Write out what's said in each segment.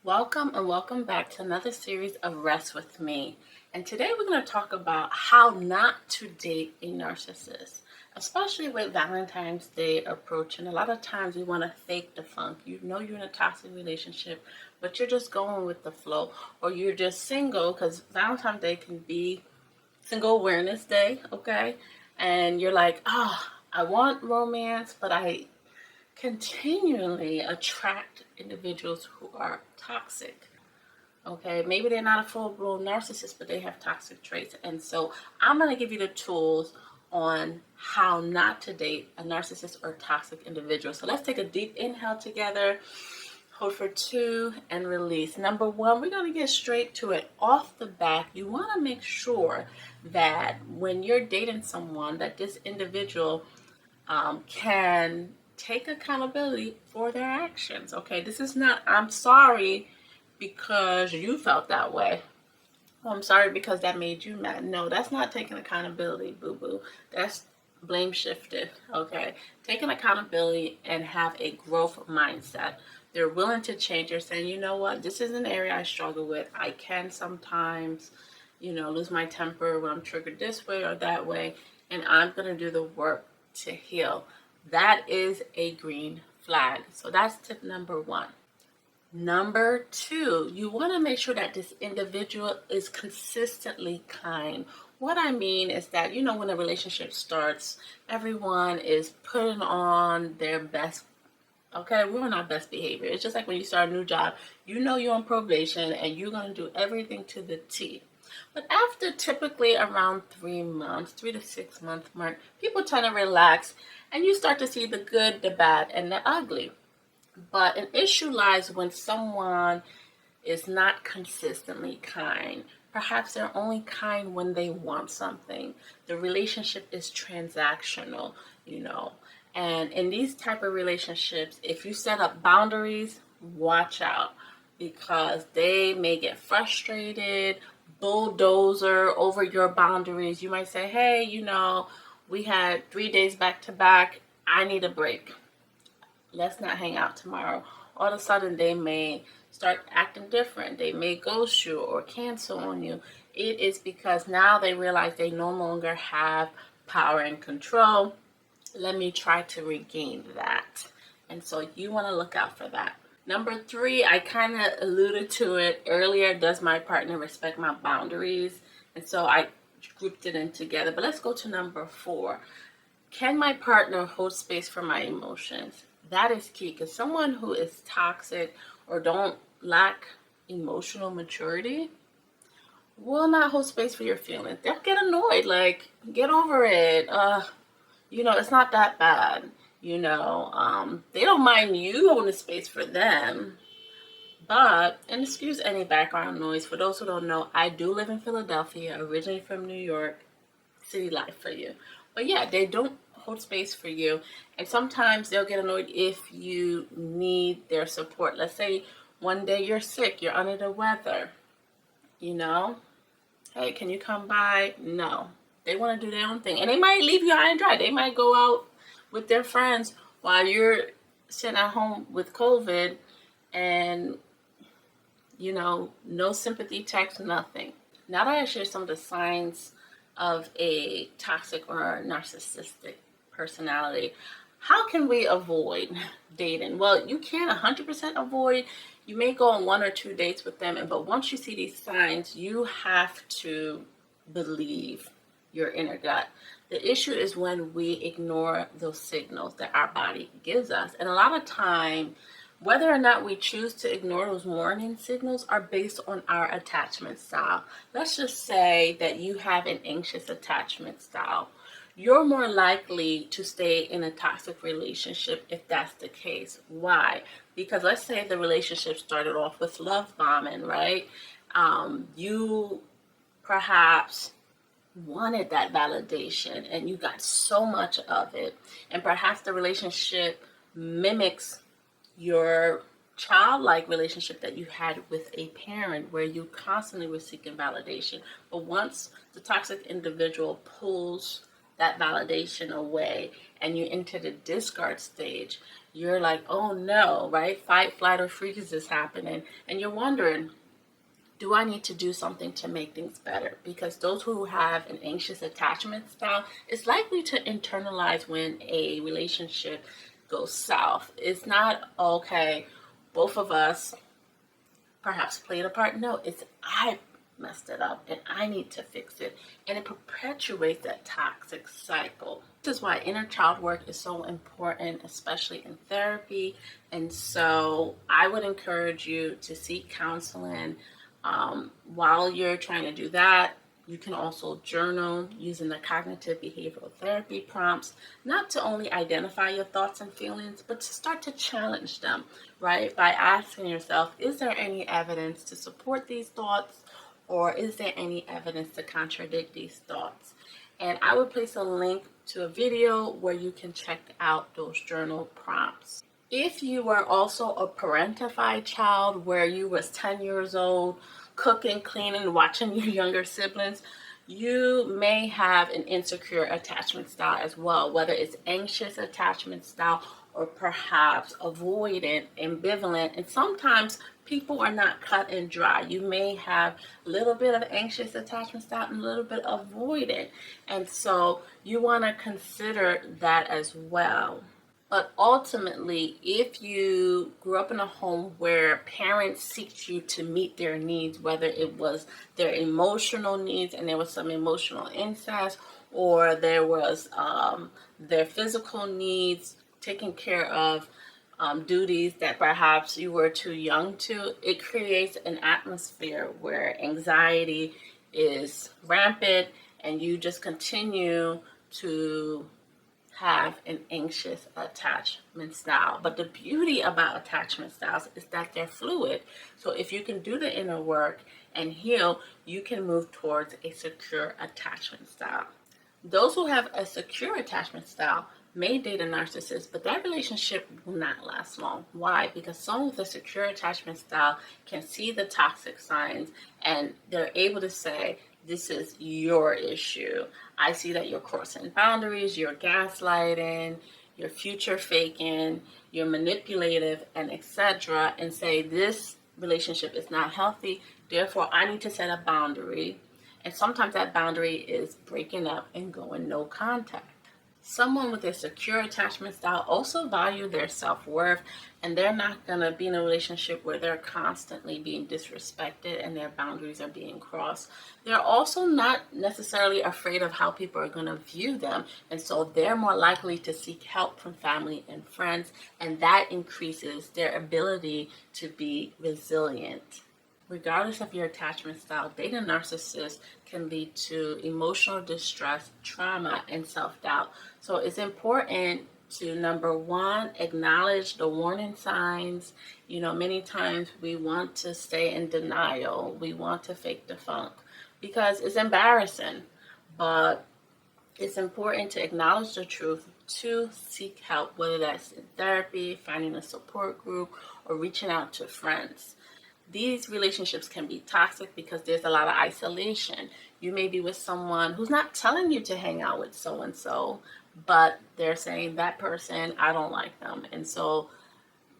Welcome and welcome back to another series of Rest with Me. And today we're going to talk about how not to date a narcissist, especially with Valentine's Day approaching. A lot of times we want to fake the funk. You know you're in a toxic relationship, but you're just going with the flow, or you're just single because Valentine's Day can be Single Awareness Day, okay? And you're like, I want romance, but I continually attract individuals who are toxic. Okay, maybe they're not a full-blown narcissist, but they have toxic traits. And so I'm going to give you the tools on how not to date a narcissist or toxic individual. So let's take a deep inhale together, hold for 2, and release. Number 1, we're going to get straight to it. Off the bat, you want to make sure that when you're dating someone, that this individual can take accountability for their actions. Okay, this is not, I'm sorry because you felt that way. I'm sorry because that made you mad. No, that's not taking accountability, boo-boo. That's blame shifted, okay? Taking accountability and have a growth mindset. They're willing to change. They're saying, you know what, this is an area I struggle with. I can sometimes, lose my temper when I'm triggered this way or that way, and I'm going to do the work to heal. That is a green flag. So that's tip number 1. Number 2, you want to make sure that this individual is consistently kind. What I mean is that, when a relationship starts, everyone is putting on their best. Okay, we're on our best behavior. It's just like when you start a new job, you're on probation and you're going to do everything to the T. But after typically around 3 months, 3 to 6 month mark, people tend to relax and you start to see the good, the bad, and the ugly. But an issue lies when someone is not consistently kind. Perhaps they're only kind when they want something. The relationship is transactional, And in these type of relationships, if you set up boundaries, watch out because they may get frustrated, bulldozer over your boundaries. You might say, hey, we had 3 days back to back. I need a break. Let's not hang out tomorrow. All of a sudden, they may start acting different. They may ghost you or cancel on you. It is because now they realize they no longer have power and control. Let me try to regain that. And so you want to look out for that. Number 3, I kind of alluded to it earlier. Does my partner respect my boundaries? And so I grouped it in together. But let's go to number 4. Can my partner hold space for my emotions? That is key because someone who is toxic or don't lack emotional maturity will not hold space for your feelings. They'll get annoyed, like, get over it. It's not that bad. They don't mind you holding space for them. But, and excuse any background noise, for those who don't know, I do live in Philadelphia, originally from New York. City life for you. But yeah, they don't hold space for you. And sometimes they'll get annoyed if you need their support. Let's say one day you're sick, you're under the weather. Hey, can you come by? No. They want to do their own thing. And they might leave you high and dry. They might go out with their friends while you're sitting at home with COVID and, no sympathy text, nothing. Now that I share some of the signs of a toxic or narcissistic personality, how can we avoid dating? Well, you can't 100% avoid. You may go on 1 or 2 dates with them, but once you see these signs, you have to believe your inner gut. The issue is when we ignore those signals that our body gives us. And a lot of time, whether or not we choose to ignore those warning signals are based on our attachment style. Let's just say that you have an anxious attachment style. You're more likely to stay in a toxic relationship if that's the case. Why? Because let's say the relationship started off with love bombing, right? You perhaps wanted that validation and you got so much of it. And perhaps the relationship mimics your childlike relationship that you had with a parent where you constantly were seeking validation. But once the toxic individual pulls that validation away and you enter the discard stage, you're like, oh no, right? Fight, flight, or freeze is happening. And you're wondering, do I need to do something to make things better? Because those who have an anxious attachment style is likely to internalize when a relationship goes south. It's not, okay, both of us perhaps played a part. No, it's I messed it up and I need to fix it. And it perpetuates that toxic cycle. This is why inner child work is so important, especially in therapy. And so I would encourage you to seek counseling. While you're trying to do that, you can also journal using the cognitive behavioral therapy prompts, not to only identify your thoughts and feelings, but to start to challenge them, right? By asking yourself, is there any evidence to support these thoughts, or is there any evidence to contradict these thoughts? And I would place a link to a video where you can check out those journal prompts. If you were also a parentified child where you was 10 years old, cooking, cleaning, watching your younger siblings, you may have an insecure attachment style as well, whether it's anxious attachment style or perhaps avoidant, ambivalent, and sometimes people are not cut and dry. You may have a little bit of anxious attachment style and a little bit avoidant, and so you want to consider that as well. But ultimately, if you grew up in a home where parents seek you to meet their needs, whether it was their emotional needs and there was some emotional incest, or there was their physical needs, taking care of duties that perhaps you were too young to, it creates an atmosphere where anxiety is rampant and you just continue to have an anxious attachment style. But the beauty about attachment styles is that they're fluid. So if you can do the inner work and heal, you can move towards a secure attachment style. Those who have a secure attachment style may date a narcissist, but that relationship will not last long. Why? Because someone with a secure attachment style can see the toxic signs and they're able to say, this is your issue. I see that you're crossing boundaries, you're gaslighting, you're future faking, you're manipulative, and etc. And say this relationship is not healthy, therefore I need to set a boundary. And sometimes that boundary is breaking up and going no contact. Someone with a secure attachment style also value their self-worth, and they're not going to be in a relationship where they're constantly being disrespected and their boundaries are being crossed. They're also not necessarily afraid of how people are going to view them, and so they're more likely to seek help from family and friends, and that increases their ability to be resilient. Regardless of your attachment style, dating a narcissist can lead to emotional distress, trauma, and self-doubt. So it's important to, number one, acknowledge the warning signs. Many times we want to stay in denial. We want to fake the funk because it's embarrassing. But it's important to acknowledge the truth, to seek help, whether that's in therapy, finding a support group, or reaching out to friends. These relationships can be toxic because there's a lot of isolation. You may be with someone who's not telling you to hang out with so-and-so, but they're saying that person, I don't like them. And so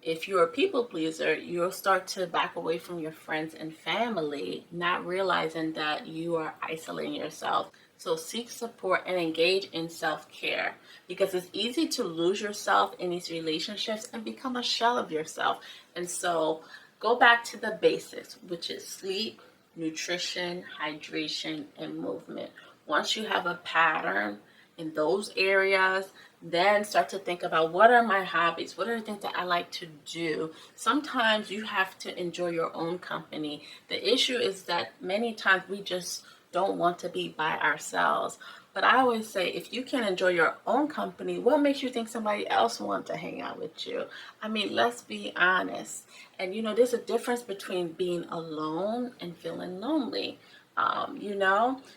if you're a people pleaser, you'll start to back away from your friends and family, not realizing that you are isolating yourself. So seek support and engage in self-care, because it's easy to lose yourself in these relationships and become a shell of yourself. And so go back to the basics, which is sleep, nutrition, hydration, and movement. Once you have a pattern in those areas, then start to think about, what are my hobbies? What are the things that I like to do? Sometimes you have to enjoy your own company. The issue is that many times we just don't want to be by ourselves. But I always say, if you can enjoy your own company, what makes you think somebody else wants to hang out with you? I mean, let's be honest. And there's a difference between being alone and feeling lonely.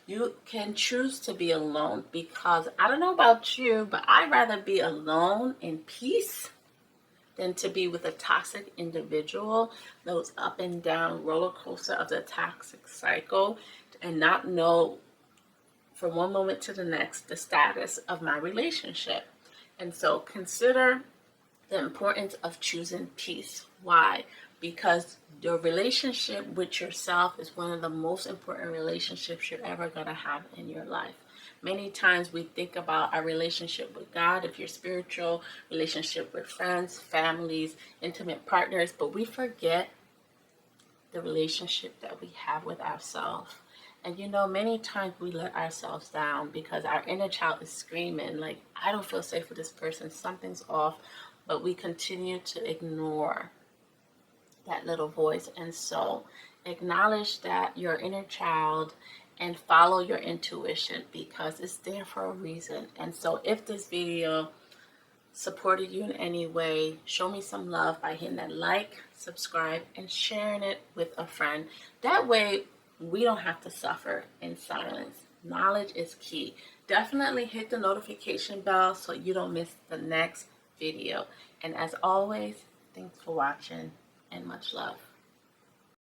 You can choose to be alone, because I don't know about you, but I'd rather be alone in peace than to be with a toxic individual, those up and down roller coaster of the toxic cycle, and not know from one moment to the next the status of my relationship. And so consider the importance of choosing peace. Why? Because your relationship with yourself is one of the most important relationships you're ever going to have in your life. Many times we think about our relationship with God, if you're spiritual, relationship with friends, families, intimate partners, but we forget the relationship that we have with ourselves. And many times we let ourselves down because our inner child is screaming, like, I don't feel safe with this person, something's off, but we continue to ignore that little voice. And so acknowledge that your inner child and follow your intuition because it's there for a reason. And so if this video supported you in any way, show me some love by hitting that like, subscribe, and sharing it with a friend. That way we don't have to suffer in silence. Knowledge is key. Definitely hit the notification bell so you don't miss the next video. And as always, thanks for watching and much love.